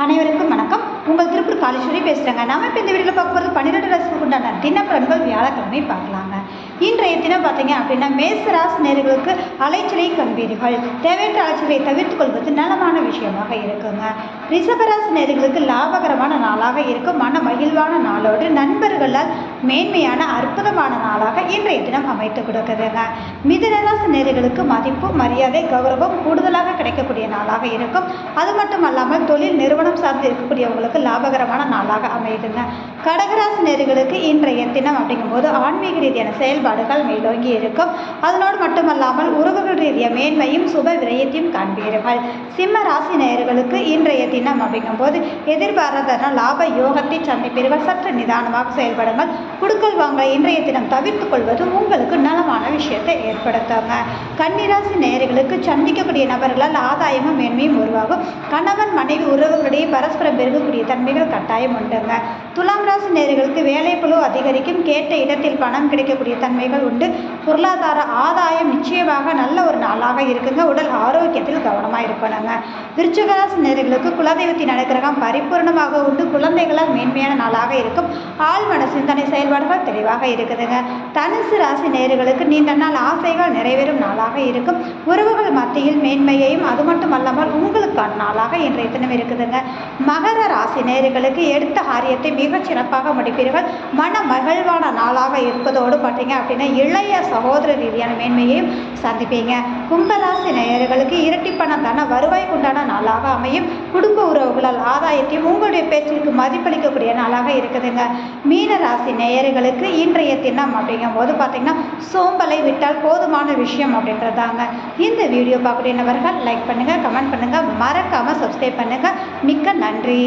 அனைவருக்கும் வணக்கம். உங்கள் திருப்பூர் காலேஸ்வரி பேசுகிறேங்க. நம்ம இப்போ இந்த வீடியோவில் பார்க்க போகிறது 12 ராசிக்கு உண்டான தினப்பலன்கள் வியாழக்கிழமை பார்க்கலாங்க. இன்றைய தினம் பார்த்தீங்க அப்படின்னா மேசராசி நேயர்களுக்கு அலைச்சலை காண்பீர்கள். தேவையற்ற அலைச்சலை தவிர்த்துக் கொள்வது நலமான விஷயமாக இருக்குங்க. ரிஷபராசி நேயர்களுக்கு லாபகரமான நாளாக இருக்கும். மன மகிழ்வான நாளோடு நண்பர்களால் மேன்மையான அற்புதமான நாளாக இன்றைய தினம் அமைத்து கொடுக்குதுங்க. மிதுனராசி நேயர்களுக்கு மதிப்பு மரியாதை கௌரவம் கூடுதலாக கிடைக்கக்கூடிய நாளாக இருக்கும். அது மட்டும் அல்லாமல் தொழில் நிறுவனம் சார்ந்து இருக்கக்கூடியவங்களுக்கு லாபகரமான நாளாக அமையுதுங்க. கடகராசி நேயர்களுக்கு இன்றைய தினம் அப்படிங்கும்போது ஆன்மீக ரீதியான செயல்பாடுகள் மேலோங்கி இருக்கும். அதனோடு மட்டுமல்லாமல் உறவுகள் ரீதிய மேன்மையும் சுப விரயத்தையும் காண்பீர்கள். சிம்ம ராசி நேயர்களுக்கு இன்றைய தினம் அப்படிங்கும்போது எதிர்பாராத லாப யோகத்தை சந்திப்பீர்கள். சற்று நிதானமாக செயல்படுங்கள். குடுக்கல் வாங்க இன்றைய தினம் தவிர்த்துக் கொள்வது உங்களுக்கு நலமான விஷயத்தை ஏற்படுத்துங்க. கன்னிராசி நேயர்களுக்கு சந்திக்கக்கூடிய நபர்களால் ஆதாயமும் மேன்மையும் உருவாகும். கணவன் மனைவி உறவுகளிடையே பரஸ்பரம் பெருகக்கூடிய தன்மைகள் கட்டாயம் உண்டுங்க. துலாம் ராசி நேயர்களுக்கு வேலைப்பளு அதிகரிக்கும். கேட்ட இடத்தில் பணம் கிடைக்கக்கூடிய தன்மைகள் உண்டு. பொருளாதார ஆதாயம் நிச்சயமாக நல்ல ஒரு நாளாக இருக்குங்க. உடல் ஆரோக்கியத்தில் கவனமாக இருக்கணுங்க. விருச்சிக ராசி நேயர்களுக்கு குலதெய்வத்தின் அனுகிரகம் பரிபூர்ணமாக உண்டு. குழந்தைகளால் மேன்மையான நாளாக இருக்கும். ஆழ்மன சிந்தனை செயல்பாடுகள் தெளிவாக இருக்குதுங்க. தனுசு ராசி நேயர்களுக்கு நீண்ட நாள் ஆசைகள் நிறைவேறும் நாளாக இருக்கும். உறவுகள் மத்தியில் மேன்மையையும் அது மட்டும் அல்லாமல் உங்களுக்கான நாளாக இன்றைய தினம் இருக்குதுங்க. மகர ராசி நேயர்களுக்கு எடுத்த காரியத்தை மிகச் சிறப்பாக முடிப்பீர்கள். மன மகிழ்வான நாளாக இருப்பதோடு பார்த்தீங்க அப்படின்னா இளைய சகோதர ரீதியான மேன்மையையும் சந்திப்பீங்க. கும்பராசி நேயர்களுக்கு இரட்டிப்பான தன வருவாய் கொண்டான நாளாக அமையும். குடும்ப உறவுகளால் ஆதாயத்தையும் உங்களுடைய பேச்சிற்கு மதிப்பளிக்கக்கூடிய நாளாக இருக்குதுங்க. மீன ராசி நேயர்களுக்கு இன்றைய தினம் அப்படிங்கும் போது பார்த்தீங்கன்னா சோம்பலை விட்டால் போதுமான விஷயம் அப்படின்றதாங்க. இந்த வீடியோ பார்க்கக்கூடியவர்கள் லைக் பண்ணுங்கள், கமெண்ட் பண்ணுங்கள், மறக்காமல் சப்ஸ்கிரைப் பண்ணுங்கள். மிக்க நன்றி.